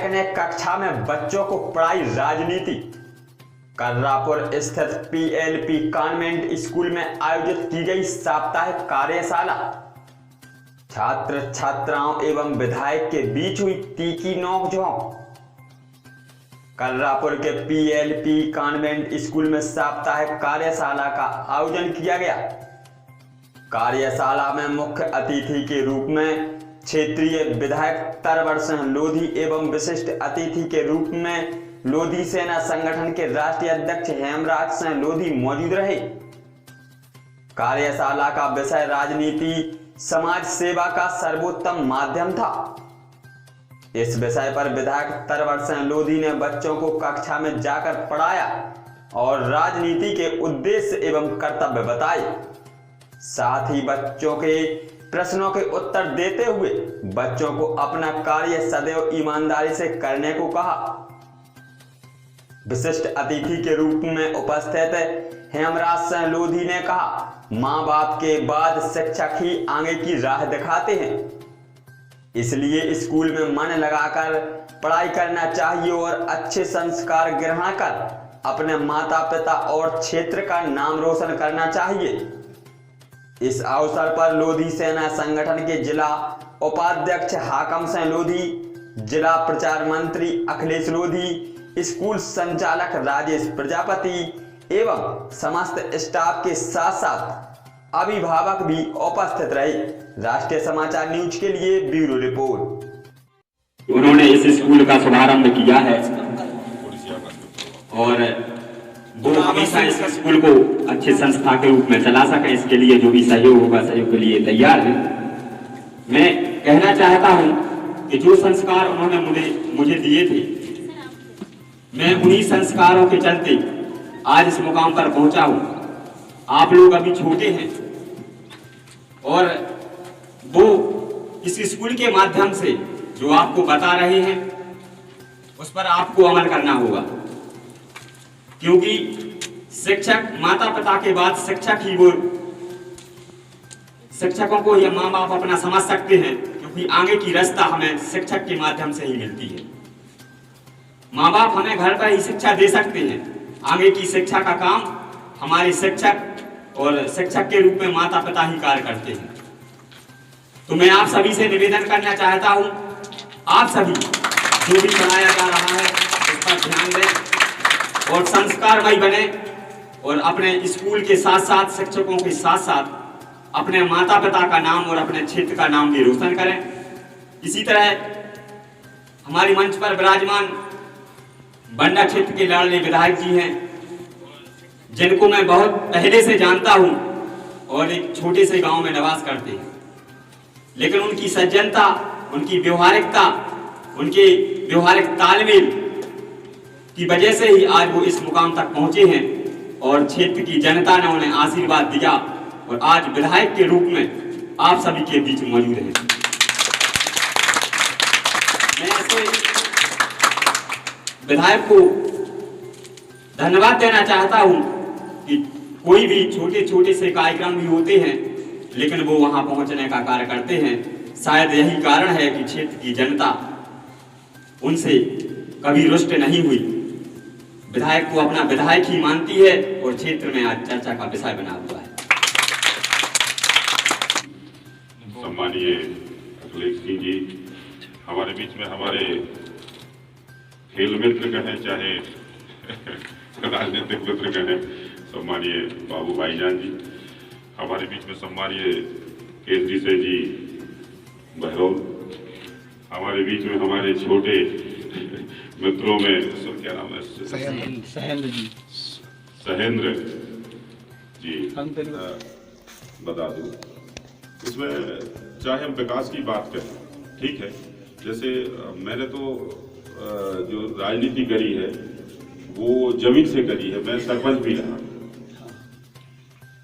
ने कक्षा में बच्चों को पढ़ाई राजनीति। कर्रापुर स्थित पीएलपी कॉन्वेंट स्कूल में आयोजित की गई साप्ताहिक कार्यशाला। छात्र छात्राओं एवं विधायक के बीच हुई तीखी नोकझोंक। कर्रापुर के पीएलपी कॉन्वेंट स्कूल में साप्ताहिक कार्यशाला का आयोजन किया गया। कार्यशाला में मुख्य अतिथि के रूप में क्षेत्रीय विधायक तरवर सिंह लोधी एवं विशिष्ट अतिथि के रूप में लोधी सेना संगठन के राष्ट्रीय अध्यक्ष हेमराज सिंह लोधी मौजूद रहे। कार्यशाला का विषय राजनीति समाज सेवा का सर्वोत्तम माध्यम था। इस विषय पर विधायक तरवर सिंह लोधी ने बच्चों को कक्षा में जाकर पढ़ाया और राजनीति के उद्देश्य एवं कर्तव्य बताए। साथ ही बच्चों के प्रश्नों के उत्तर देते हुए बच्चों को अपना कार्य सदैव ईमानदारी से करने को कहा। विशिष्ट अतिथि के रूप में उपस्थित हेमराज सिंह लोधी ने कहा, मां बाप के बाद शिक्षक ही आगे की राह दिखाते हैं, इसलिए स्कूल में मन लगाकर पढ़ाई करना चाहिए और अच्छे संस्कार ग्रहण कर अपने माता पिता और क्षेत्र का नाम रोशन करना चाहिए। इस अवसर पर लोधी सेना संगठन के जिला उपाध्यक्ष हाकम सिंह लोधी, जिला प्रचार मंत्री अखिलेश लोधी, स्कूल संचालक राजेश प्रजापति एवं समस्त स्टाफ के साथ साथ अभिभावक भी उपस्थित रहे। राष्ट्रीय समाचार न्यूज के लिए ब्यूरो रिपोर्ट। उन्होंने इस स्कूल का शुभारंभ किया है और वो हमेशा इस स्कूल को अच्छे संस्था के रूप में चला सके, इसके लिए जो भी सहयोग होगा सहयोग के लिए तैयार है। मैं कहना चाहता हूं कि जो संस्कार उन्होंने मुझे दिए थे, मैं उन्हीं संस्कारों के चलते आज इस मुकाम पर पहुंचा हूं। आप लोग अभी छोटे हैं और वो इस स्कूल के माध्यम से जो आपको बता रहे हैं उस पर आपको अमल करना होगा, क्योंकि शिक्षक माता पिता के बाद शिक्षक ही वो शिक्षकों को ये माँ बाप अपना समझ सकते हैं, क्योंकि आगे की रास्ता हमें शिक्षक के माध्यम से ही मिलती है। माँ बाप हमें घर पर ही शिक्षा दे सकते हैं, आगे की शिक्षा का काम हमारे शिक्षक और शिक्षक के रूप में माता पिता ही कार्य करते हैं। तो मैं आप सभी से निवेदन करना चाहता हूं, आप सभी जो भी पढ़ाया जा रहा है उस पर ध्यान दें और संस्कारमय बने और अपने स्कूल के साथ साथ शिक्षकों के साथ साथ अपने माता पिता का नाम और अपने क्षेत्र का नाम भी रोशन करें। इसी तरह हमारी मंच पर विराजमान बंडा क्षेत्र के लाडले विधायक जी हैं, जिनको मैं बहुत पहले से जानता हूं और एक छोटे से गांव में निवास करते हैं, लेकिन उनकी सज्जनता, उनकी व्यवहारिकता, उनके व्यवहारिक तालमेल की वजह से ही आज वो इस मुकाम तक पहुंचे हैं और क्षेत्र की जनता ने उन्हें आशीर्वाद दिया और आज विधायक के रूप में आप सभी के बीच मौजूद हैं। मैं ऐसे विधायक को धन्यवाद देना चाहता हूं कि कोई भी छोटे छोटे से कार्यक्रम भी होते हैं, लेकिन वो वहां पहुंचने का कार्य करते हैं। शायद यही कारण है कि क्षेत्र की जनता उनसे कभी रुष्ट नहीं हुई, विधायक को अपना विधायक ही मानती है और क्षेत्र में आज चर्चा का विषय बना हुआ है। सम्मानीय अखिलेश सिंह जी, हमारे बीच में हमारे खेल मित्र कहें चाहे राजनीतिक मित्र कहें, सम्मानीय बाबू भाईजान जी, हमारे बीच में सम्मानीय केसरी से जी बहरोल, हमारे बीच में हमारे छोटे मित्रों में क्या नाम है, सहेंद्र जी बता दूं। इसमें चाहे हम विकास की बात करें, ठीक है, जैसे मैंने तो जो राजनीति करी है वो जमीन से करी है। मैं सरपंच भी रहा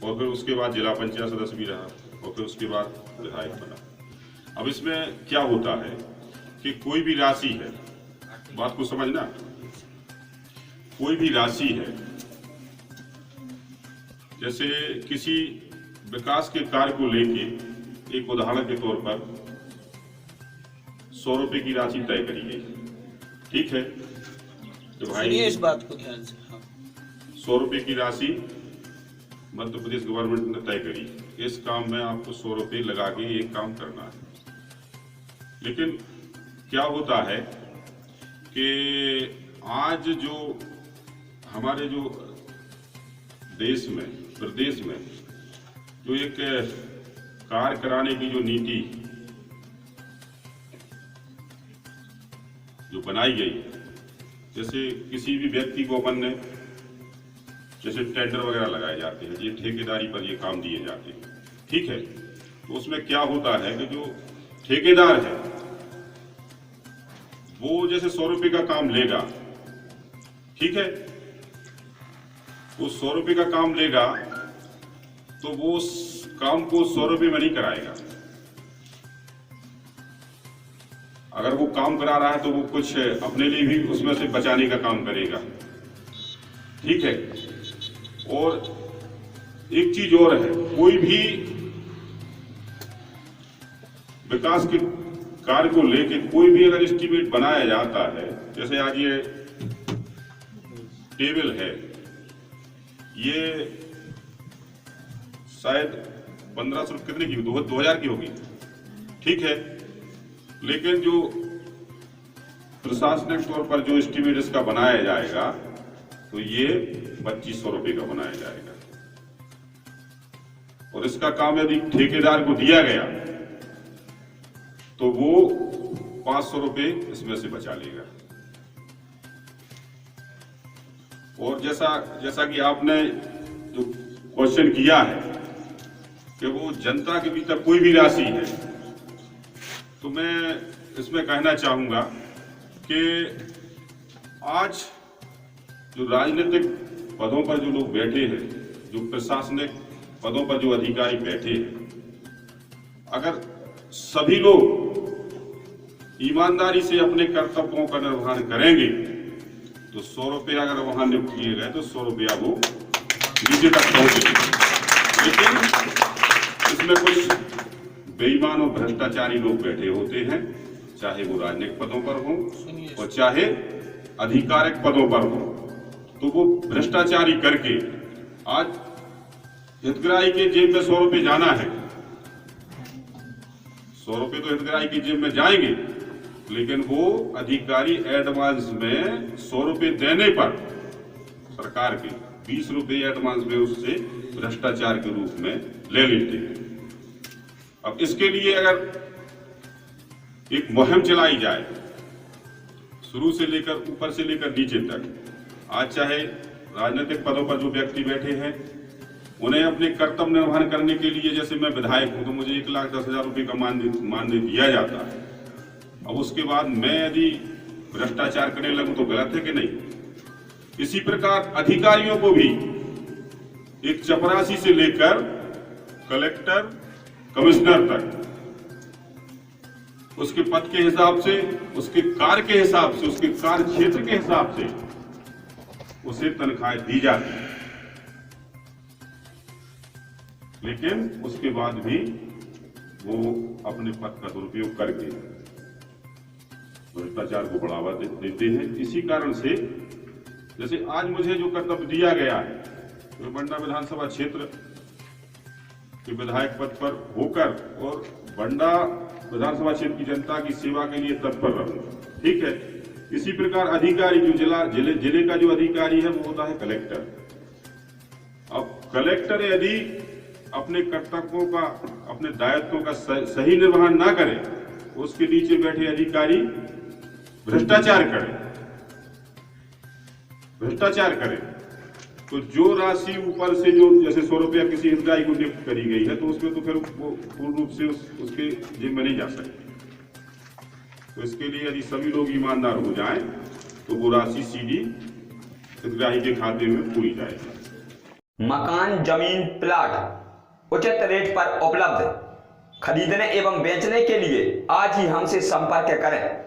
और फिर उसके बाद जिला पंचायत सदस्य भी रहा और फिर उसके बाद विधायक बना। अब इसमें क्या होता है कि कोई भी राशि है, बात को समझना, कोई भी राशि है, जैसे किसी विकास के कार्य को लेके एक उदाहरण के तौर पर 100 रुपए की राशि तय करी गई, ठीक है तो भाई सुनिए इस बात को ध्यान से। हाँ। 100 रुपए की राशि मध्य प्रदेश गवर्नमेंट ने तय करी, इस काम में आपको 100 रुपए लगा के ये काम करना है। लेकिन क्या होता है कि आज जो हमारे जो देश में प्रदेश में जो एक कार्य कराने की जो नीति जो बनाई गई, जैसे किसी भी व्यक्ति को अपन ने जैसे टेंडर वगैरह लगाए जाते हैं, ये ठेकेदारी पर ये काम दिए जाते हैं, ठीक है। तो उसमें क्या होता है कि जो ठेकेदार है वो जैसे 100 रुपए का काम लेगा, ठीक है, वो 100 रुपए का काम लेगा तो वो उस काम को 100 रुपए में नहीं कराएगा। अगर वो काम करा रहा है तो वो कुछ अपने लिए भी उसमें से बचाने का काम करेगा, ठीक है। और एक चीज और है, कोई भी विकास के कार्य को लेके कोई भी अगर एस्टीमेट बनाया जाता है, जैसे आज ये टेबल है, ये शायद 1500 कितने की 2000 की होगी, ठीक है। लेकिन जो प्रशासनिक तौर पर जो एस्टीमेट इसका बनाया जाएगा तो ये 2500 रुपए का बनाया जाएगा। और इसका काम यदि ठेकेदार को दिया गया तो वो 500 रुपए इसमें से बचा लेगा। और जैसा कि आपने जो क्वेश्चन किया है कि वो जनता के बीच तक कोई भी राशि है, तो मैं इसमें कहना चाहूंगा कि आज जो राजनीतिक पदों पर जो लोग बैठे हैं, जो प्रशासनिक पदों पर जो अधिकारी बैठे हैं, अगर सभी लोग ईमानदारी से अपने कर्तव्यों का निर्वहन करेंगे तो 100 रुपये अगर वहां नियुक्त किए गए तो 100 रुपया वो नीचे तक पहुंचेंगे। लेकिन इसमें कुछ बेईमान और भ्रष्टाचारी लोग बैठे होते हैं, चाहे वो राजनीतिक पदों पर हों और चाहे आधिकारिक पदों पर हों, तो वो भ्रष्टाचारी करके आज हितग्राही के जेब में 100 रुपये जाना है, 100 रुपये तो हितग्राही की जेब में जाएंगे, लेकिन वो अधिकारी एडवांस में 100 रुपये देने पर सरकार के 20 रुपये एडवांस में उससे भ्रष्टाचार के रूप में ले लेते हैं। अब इसके लिए अगर एक मुहिम चलाई जाए शुरू से लेकर ऊपर से लेकर नीचे तक, आज चाहे राजनीतिक पदों पर जो व्यक्ति बैठे हैं उन्हें अपने कर्तव्य निर्वहन करने के लिए, जैसे मैं विधायक हूं तो मुझे 1,10,000 रुपए का मानदेय दिया जाता है। अब उसके बाद मैं यदि भ्रष्टाचार करने लगूं तो गलत है कि नहीं? इसी प्रकार अधिकारियों को भी एक चपरासी से लेकर कलेक्टर कमिश्नर तक उसके पद के हिसाब से, उसके कार्य के हिसाब से, उसके कार्य क्षेत्र के हिसाब से उसे तनख्वाह दी जाती है, लेकिन उसके बाद भी वो अपने पद का दुरुपयोग करके भ्रष्टाचार को बढ़ावा देते हैं। इसी कारण से जैसे आज मुझे जो कर्तव्य दिया गया है, तो बंडा विधानसभा क्षेत्र के विधायक पद पर होकर और बंडा विधानसभा क्षेत्र की जनता की सेवा के लिए तत्पर रहूंगा, ठीक है। इसी प्रकार अधिकारी जो जिले का जो अधिकारी है वो होता है कलेक्टर। अब कलेक्टर यदि अपने कर्तव्यों का, अपने दायित्वों का सही निर्वहन ना करे, उसके नीचे बैठे अधिकारी भ्रष्टाचार करें, तो जो राशि ऊपर से जो जैसे 100 रुपया किसी हितग्राही को नियुक्त करी गई है तो उसमें तो फिर वो पूर्ण रूप से उसके जेब में नहीं जा सकती। तो इसके लिए यदि सभी लोग ईमानदार हो जाएं तो वो राशि सीधी हितग्राही के खाते में पूरी जाएगी। मकान, जमीन, प्लाट उचित रेट पर उपलब्ध। खरीदने एवं बेचने के लिए आज ही हमसे संपर्क करें।